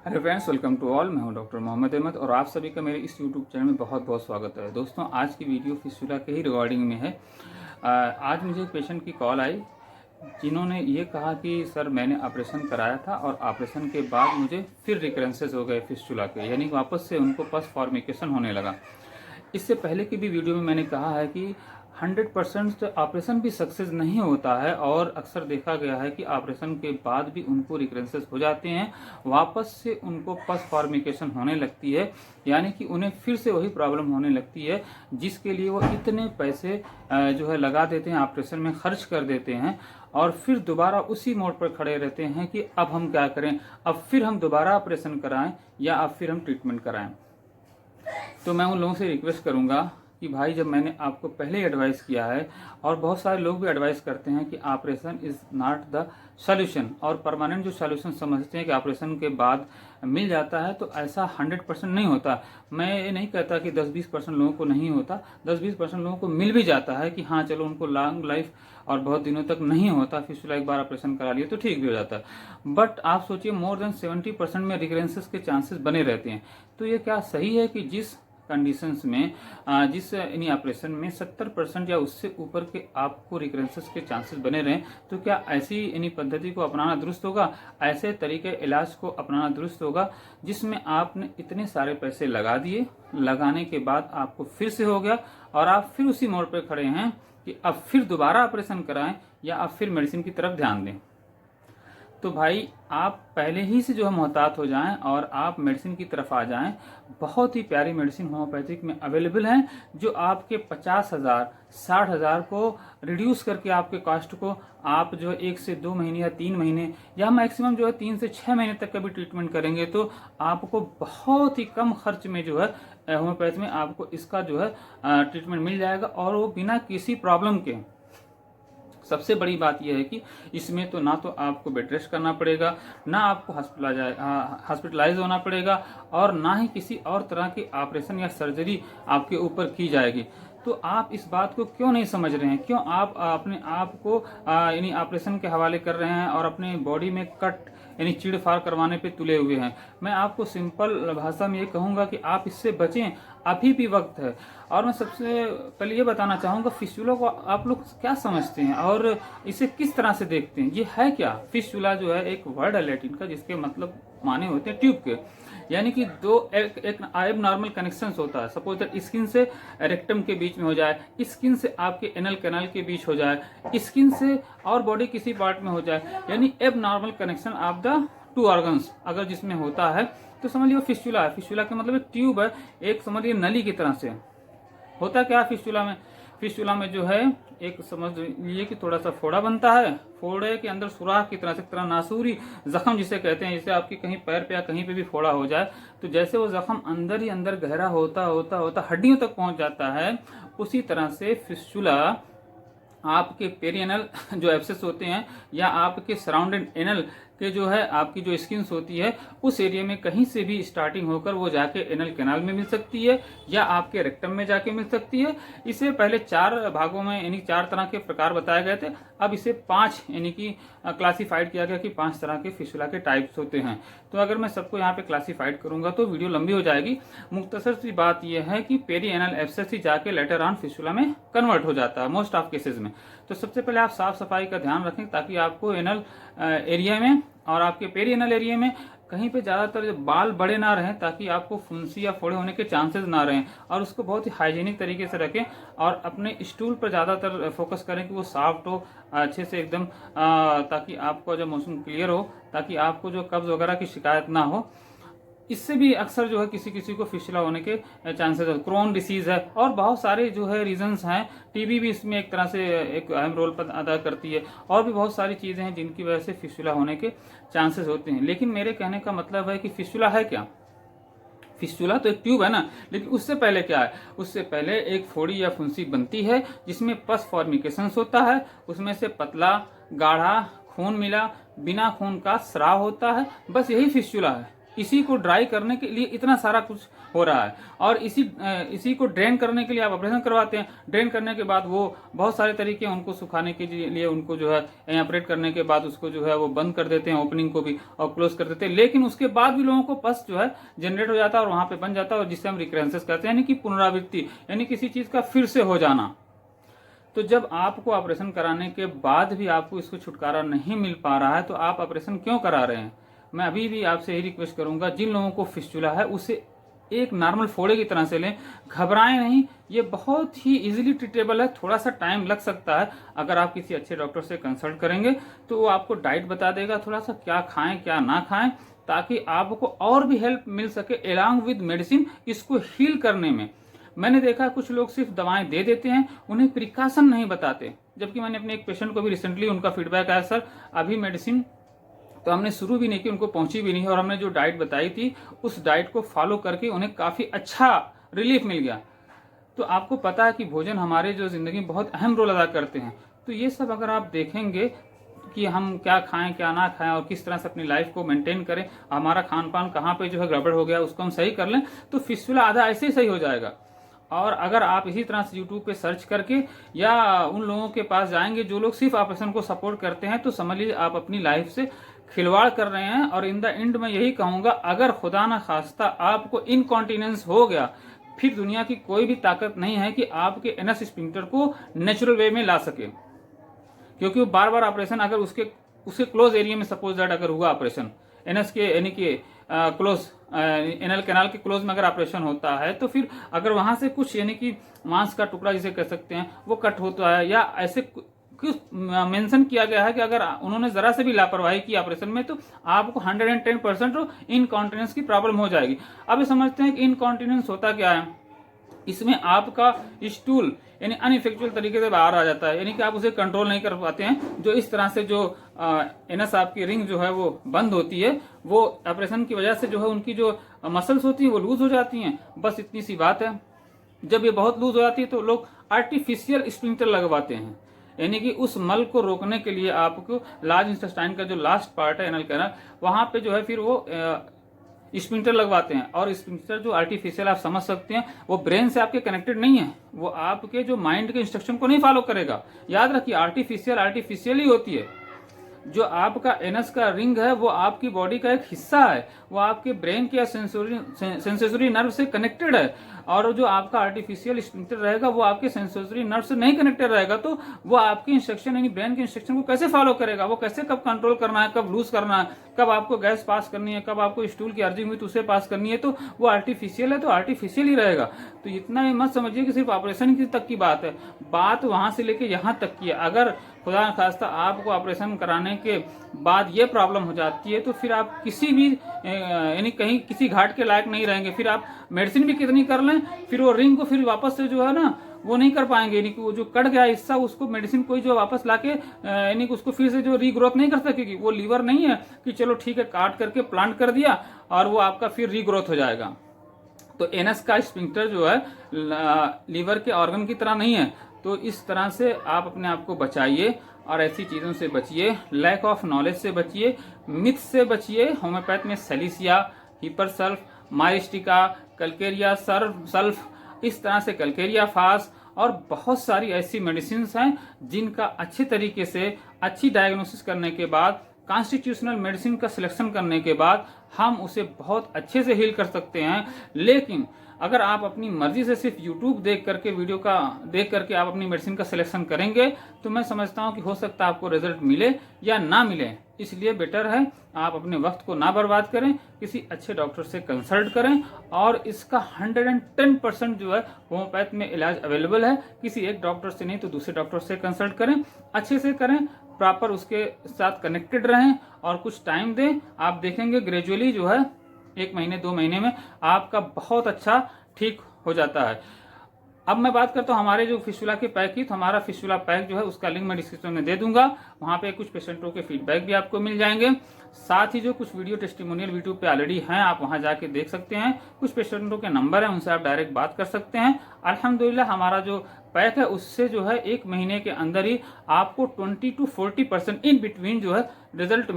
Hello friends, welcome to all. मैं हूं doctor Mohammad Ahmad और आप सभी का मेरे इस यूट्यूब चैनल में बहुत बहुत स्वागत है। दोस्तों, आज की वीडियो फिस्टुला के ही रिगार्डिंग में है। आज मुझे एक पेशेंट की कॉल आई जिन्होंने ये कहा कि सर मैंने ऑपरेशन कराया था और ऑपरेशन के बाद मुझे फिर रिकरेंसेस हो गए फिस्टुला के, यानी वापस से उनको पस फॉर्मिकेशन होने लगा। इससे पहले की भी वीडियो में मैंने कहा है कि 100% ऑपरेशन भी सक्सेस नहीं होता है और अक्सर देखा गया है कि ऑपरेशन के बाद भी उनको रिकरेंसेस हो जाते हैं, वापस से उनको पस फॉर्मिकेशन होने लगती है, यानी कि उन्हें फिर से वही प्रॉब्लम होने लगती है जिसके लिए वो इतने पैसे जो है लगा देते हैं, ऑपरेशन में खर्च कर देते हैं और फिर दोबारा उसी मोड पर खड़े रहते हैं कि अब हम क्या करें, अब फिर हम दोबारा ऑपरेशन कराएं या अब फिर हम ट्रीटमेंट कराएं। तो मैं उन लोगों से रिक्वेस्ट करूंगा कि भाई, जब मैंने आपको पहले ही एडवाइस किया है और बहुत सारे लोग भी एडवाइस करते हैं कि operation is not the solution और परमानेंट जो सॉल्यूशन समझते हैं कि ऑपरेशन के बाद मिल जाता है, तो ऐसा 100% नहीं होता। मैं ये नहीं कहता कि 10-20% लोगों को नहीं होता, 10-20% लोगों को मिल भी जाता है कि हाँ चलो उनको लॉन्ग लाइफ और बहुत दिनों तक नहीं होता, फिस्टुला एक बार ऑपरेशन करा लिए तो ठीक भी हो जाता है। बट आप सोचिए, मोर देन 70% में रिकरेंसेस के चांसेस बने रहते हैं। तो ये क्या सही है कि जिस कंडीशंस में जिस यानी ऑपरेशन में 70% या उससे ऊपर के आपको रिकरेंसेस के चांसेस बने रहें, तो क्या ऐसी यानी पद्धति को अपनाना दुरुस्त होगा? ऐसे तरीके इलाज को अपनाना दुरुस्त होगा जिसमें आपने इतने सारे पैसे लगा दिए, लगाने के बाद आपको फिर से हो गया और आप फिर उसी मोड़ पर खड़े हैं कि अब फिर दोबारा ऑपरेशन कराएं या अब फिर मेडिसिन की तरफ ध्यान दें? तो भाई, आप पहले ही से जो है मोहतात हो जाएं और आप मेडिसिन की तरफ आ जाएं। बहुत ही प्यारी मेडिसिन होम्योपैथिक में अवेलेबल हैं जो आपके 50,000 60,000 को रिड्यूस करके आपके कॉस्ट को आप जो 1 से 2 महीने या 3 महीने या मैक्सिमम जो है 3 से 6 महीने तक का भी ट्रीटमेंट करेंगे तो आपको बहुत ही कम खर्च में जो है होम्योपैथी में आपको इसका जो है ट्रीटमेंट मिल जाएगा और वो बिना किसी प्रॉब्लम के। सबसे बड़ी बात यह है कि इसमें तो ना तो आपको बेड रेस्ट करना पड़ेगा, ना आपको हॉस्पिटलाइज होना पड़ेगा और ना ही किसी और तरह की ऑपरेशन या सर्जरी आपके ऊपर की जाएगी। तो आप इस बात को क्यों नहीं समझ रहे हैं? क्यों आप अपने आप को यानी ऑपरेशन के हवाले कर रहे हैं और अपने बॉडी में कट यानी चीड़-फाड़ करवाने पे तुले हुए हैं? मैं आपको सिंपल भाषा में ये कहूँगा कि आप इससे बचें, अभी भी वक्त है। और मैं सबसे पहले ये बताना चाहूँगा, फिस्टुला को आप लोग क्या समझते हैं और इसे किस तरह से देखते हैं? ये है क्या? फिस्टुला जो है एक वर्ड है लैटिन का जिसके मतलब माने होते हैं ट्यूब के, यानी कि दो एक एब नॉर्मल कनेक्शन होता है। सपोज दैट स्किन से रेक्टम के बीच में हो जाए, स्किन से आपके एनल कैनाल के बीच हो जाए, स्किन से और बॉडी किसी पार्ट में हो जाए, यानी एब normal connection of the two organs अगर जिसमें होता है तो समझ लीजिए फिस्टुला है। फिस्टुला का मतलब एक ट्यूब है, एक समझ लीजिए नली की तरह से। होता क्या है फिस्टुला में? फिस्टुला में जो है एक समझ लीजिए कि थोड़ा सा फोड़ा बनता है, फोड़े के अंदर सुराख की तरह से, तरह नासूरी जख्म जिसे कहते हैं, जैसे आपके कहीं पैर पे या कहीं पे भी फोड़ा हो जाए तो जैसे वो जख्म अंदर ही अंदर गहरा होता होता होता हड्डियों तक पहुंच जाता है, उसी तरह से फिस्टुला आपके पेरिएनल जो एब्सेस होते हैं या आपके सराउंडेड एनल के जो है आपकी जो स्किन्स होती है उस एरिया में कहीं से भी स्टार्टिंग होकर वो जाके एनल कैनाल में मिल सकती है या आपके रेक्टम में जाके मिल सकती है। इसे पहले 4 भागों में यानी 4 तरह के प्रकार बताए गए थे, अब इसे 5 यानी कि क्लासिफाइड किया गया कि 5 तरह के फिस्टुला के टाइप्स होते हैं। तो अगर मैं सबको यहाँ पे क्लासिफाइड करूंगा तो वीडियो लंबी हो जाएगी। मुख्तसर सी बात यह है कि पेरिएनल एब्सेस ही जाके लेटर ऑन फिस्टुला में कन्वर्ट हो जाता है मोस्ट ऑफ केसेस में। तो सबसे पहले आप साफ सफाई का ध्यान रखें ताकि आपको एनल एरिया में और आपके पेरिएनल एरिया में कहीं पे ज़्यादातर बाल बड़े ना रहें ताकि आपको फुंसी या फोड़े होने के चांसेस ना रहें, और उसको बहुत ही हाइजीनिक तरीके से रखें और अपने स्टूल पर ज़्यादातर फोकस करें कि वो सॉफ्ट हो अच्छे से एकदम, ताकि आपको जब मोशन क्लियर हो, ताकि आपको जो कब्ज वगैरह की शिकायत ना हो। इससे भी अक्सर जो है किसी किसी को फिस्टुला होने के चांसेस है। क्रोन डिसीज है और बहुत सारे जो है रीजंस हैं। टीबी भी इसमें एक तरह से एक अहम रोल अदा करती है और भी बहुत सारी चीज़ें हैं जिनकी वजह से फिस्टुला होने के चांसेस होते हैं। लेकिन मेरे कहने का मतलब है कि फिस्टुला है क्या? फिस्टुला तो एक ट्यूब है ना, लेकिन उससे पहले क्या है? उससे पहले एक फोड़ी या फुंसी बनती है जिसमें पस फॉर्मिकेशन होता है, उसमें से पतला गाढ़ा खून मिला बिना खून का स्राव होता है, बस यही फिस्टुला है। इसी को ड्राई करने के लिए इतना सारा कुछ हो रहा है, और इसी को ड्रेन करने के लिए आप ऑपरेशन करवाते हैं। ड्रेन करने के बाद वो बहुत सारे तरीके हैं उनको सुखाने के लिए, उनको जो है ऑपरेट करने के बाद उसको जो है वो बंद कर देते हैं, ओपनिंग को भी, और क्लोज कर देते हैं। लेकिन उसके बाद भी लोगों को पस जो है जनरेट हो जाता है और वहां पे बन जाता है, और जिससे हम रिकरेंसेस कहते हैं, यानी कि पुनरावृत्ति, यानी किसी चीज का फिर से हो जाना। तो जब आपको ऑपरेशन कराने के बाद भी आपको इसको छुटकारा नहीं मिल पा रहा है तो आप ऑपरेशन क्यों करा रहे हैं? मैं अभी भी आपसे यही रिक्वेस्ट करूंगा, जिन लोगों को फिस्टुला है उसे एक नॉर्मल फोड़े की तरह से लें, घबराएं नहीं। ये बहुत ही इजीली ट्रीटेबल है, थोड़ा सा टाइम लग सकता है। अगर आप किसी अच्छे डॉक्टर से कंसल्ट करेंगे तो वो आपको डाइट बता देगा, थोड़ा सा क्या खाएं क्या ना खाएं, ताकि आपको और भी हेल्प मिल सके एलॉन्ग विद मेडिसिन इसको हील करने में। मैंने देखा कुछ लोग सिर्फ दवाएं दे देते हैं, उन्हें प्रिकॉशन नहीं बताते। जबकि मैंने अपने एक पेशेंट को भी रिसेंटली उनका फीडबैक आया, सर अभी मेडिसिन तो हमने शुरू भी नहीं की, उनको पहुंची भी नहीं, और हमने जो डाइट बताई थी उस डाइट को फॉलो करके उन्हें काफी अच्छा रिलीफ मिल गया। तो आपको पता है कि भोजन हमारे जो जिंदगी में बहुत अहम रोल अदा करते हैं। तो ये सब अगर आप देखेंगे कि हम क्या खाएं क्या ना खाएं और किस तरह से अपनी लाइफ को मेंटेन करें, हमारा खान पान कहाँ पे जो है गड़बड़ हो गया उसको हम सही कर लें, तो फिस्टुला आधा ऐसे ही सही हो जाएगा। और अगर आप इसी तरह से यूट्यूब पे सर्च करके या उन लोगों के पास जाएंगे जो लोग सिर्फ ऑपरेशन को सपोर्ट करते हैं, तो समझ लीजिए आप अपनी लाइफ से खिलवाड़ कर रहे हैं। और इन द एंड मैं यही कहूंगा, अगर खुदा न खास्ता आपको इनकॉन्टिनेंस हो गया, फिर दुनिया की कोई भी ताकत नहीं है कि आपके एनस स्फिंक्टर को नेचुरल वे में ला सके। क्योंकि वो बार बार ऑपरेशन, अगर उसके क्लोज एरिया में सपोज दैट अगर हुआ ऑपरेशन एनस के यानी कि क्लोज एनल कैनाल के क्लोज में अगर ऑपरेशन होता है, तो फिर अगर वहां से कुछ यानी कि मांस का टुकड़ा जिसे कह सकते हैं वो कट होता है, या ऐसे कुछ मेंशन किया गया है कि अगर उन्होंने जरा से भी लापरवाही की ऑपरेशन में, तो आपको 110% इनकॉन्टिनेंस की प्रॉब्लम हो जाएगी। अब ये समझते हैं कि इनकॉन्टिनेंस होता क्या है। इसमें आपका स्टूल यानी अनइफेक्चुअल तरीके से बाहर आ जाता है, यानी कि आप उसे कंट्रोल नहीं कर पाते हैं। जो इस तरह से जो एनस आपकी रिंग जो है वो बंद होती है, वो ऑपरेशन की वजह से जो है उनकी जो मसल्स होती हैं वो लूज हो जाती हैं। बस इतनी सी बात है। जब ये बहुत लूज हो जाती है तो लोग आर्टिफिशियल स्फिंक्टर लगवाते हैं, यानी कि उस मल को रोकने के लिए आपको लार्ज इंटेस्टाइन का जो लास्ट पार्ट है एनल कैनाल, वहां पे जो है फिर वो स्फिंक्टर लगवाते हैं। और स्फिंक्टर जो आर्टिफिशियल आप समझ सकते हैं, वो ब्रेन से आपके कनेक्टेड नहीं है, वो आपके जो माइंड के इंस्ट्रक्शन को नहीं फॉलो करेगा। याद रखिए, आर्टिफिशियल ही होती है। जो आपका एनस का रिंग है वो आपकी बॉडी का एक हिस्सा है, वो आपके ब्रेन के सेंसरी नर्व से कनेक्टेड है। और जो आपका आर्टिफिशियल स्फिंक्टर रहेगा वो आपके सेंसरी नर्व से नहीं कनेक्टेड रहेगा, तो वो आपके इंस्ट्रक्शन यानी ब्रेन के इंस्ट्रक्शन को कैसे फॉलो करेगा? वो कैसे कब कंट्रोल करना है, कब लूज करना है, कब आपको गैस पास करनी है, कब आपको स्टूल की अर्जिंग हुई तो उसे पास करनी है, तो वो आर्टिफिशियल है तो आर्टिफिशियल ही रहेगा। तो इतना ही मत समझिए कि सिर्फ ऑपरेशन की तक की बात है, बात वहां से लेके यहाँ तक की है। अगर खुदा न खास्ता आपको ऑपरेशन कराने के बाद ये प्रॉब्लम हो जाती है, तो फिर आप किसी भी यानी कहीं किसी घाट के लायक नहीं रहेंगे। फिर आप मेडिसिन भी कितनी कर लें, फिर वो रिंग को फिर वापस से जो है ना वो नहीं कर पाएंगे, यानी कि वो जो कट गया हिस्सा उसको मेडिसिन कोई जो वापस लाके यानी कि उसको फिर से जो रीग्रोथ नहीं कर सकेगी। वो लीवर नहीं है कि चलो ठीक है काट करके प्लांट कर दिया और वो आपका फिर रीग्रोथ हो जाएगा। तो एनस का स्फिंक्टर जो है लीवर के ऑर्गन की तरह नहीं है। तो इस तरह से आप अपने आप को बचाइए और ऐसी चीज़ों से बचिए, लैक ऑफ नॉलेज से बचिए, मिथ से बचिए। होम्योपैथ में सेलिसिया, हिपरसल्फ, माइस्टिका, कल्केरिया सल्फ, इस तरह से कल्केरिया फास और बहुत सारी ऐसी मेडिसिन हैं जिनका अच्छे तरीके से अच्छी डायग्नोसिस करने के बाद, कॉन्स्टिट्यूशनल मेडिसिन का सिलेक्शन करने के बाद हम उसे बहुत अच्छे से हील कर सकते हैं। लेकिन अगर आप अपनी मर्जी से सिर्फ यूट्यूब देख करके वीडियो का देख करके आप अपनी मेडिसिन का सिलेक्शन करेंगे, तो मैं समझता हूं कि हो सकता है आपको रिजल्ट मिले या ना मिले। इसलिए बेटर है आप अपने वक्त को ना बर्बाद करें, किसी अच्छे डॉक्टर से कंसल्ट करें। और इसका 110% जो है होम्योपैथ में इलाज अवेलेबल है। किसी एक डॉक्टर से नहीं तो दूसरे डॉक्टर से कंसल्ट करें, अच्छे से करें, प्रॉपर उसके साथ कनेक्टेड रहें और कुछ टाइम दें। आप देखेंगे ग्रेजुअली जो है 1 महीने 2 महीने में आपका बहुत अच्छा ठीक हो जाता है। अब मैं बात करता हूँ हमारे जो फिस्टुला के पैक की, तो हमारा फिस्टुला पैक जो है उसका लिंक मैं डिस्क्रिप्शन में दे दूंगा। वहां पे कुछ पेशेंटों के फीडबैक भी आपको मिल जाएंगे। साथ ही जो कुछ वीडियो टेस्टिमोनियल यूट्यूब पे ऑलरेडी हैं, आप वहां जाके देख सकते हैं। कुछ पेशेंटों के नंबर है, उनसे आप डायरेक्ट बात कर सकते हैं। अल्हम्दुलिल्लाह हमारा जो पैक है उससे जो है 1 महीने के अंदर ही आपको 20 to 40% इन बिटवीन जो है रिजल्ट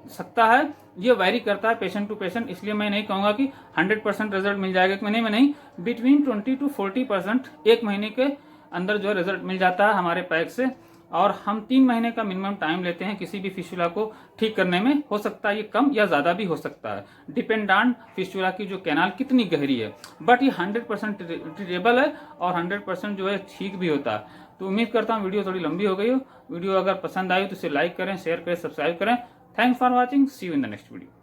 सकता है, ये वैरी करता है पेशेंट टू पेशेंट, इसलिए मैं नहीं कहूँगा कि 100% रिजल्ट मिल जाएगा एक महीने में, नहीं, बिटवीन 20 to 40% एक महीने के अंदर जो है रिजल्ट मिल जाता है हमारे पैक से। और हम 3 महीने का मिनिमम टाइम लेते हैं किसी भी फिस्टुला को ठीक करने में। हो सकता है ये कम या ज़्यादा भी हो सकता है, डिपेंड ऑन फिस्टुला की जो कैनाल कितनी गहरी है, बट ये 100% ट्रीटेबल है और 100% जो है ठीक भी होता है। तो उम्मीद करता हूँ वीडियो थोड़ी लंबी हो गई हो। वीडियो अगर पसंद आई तो इसे लाइक करें, शेयर करें, सब्सक्राइब करें। Thanks for watching, see you in the next video.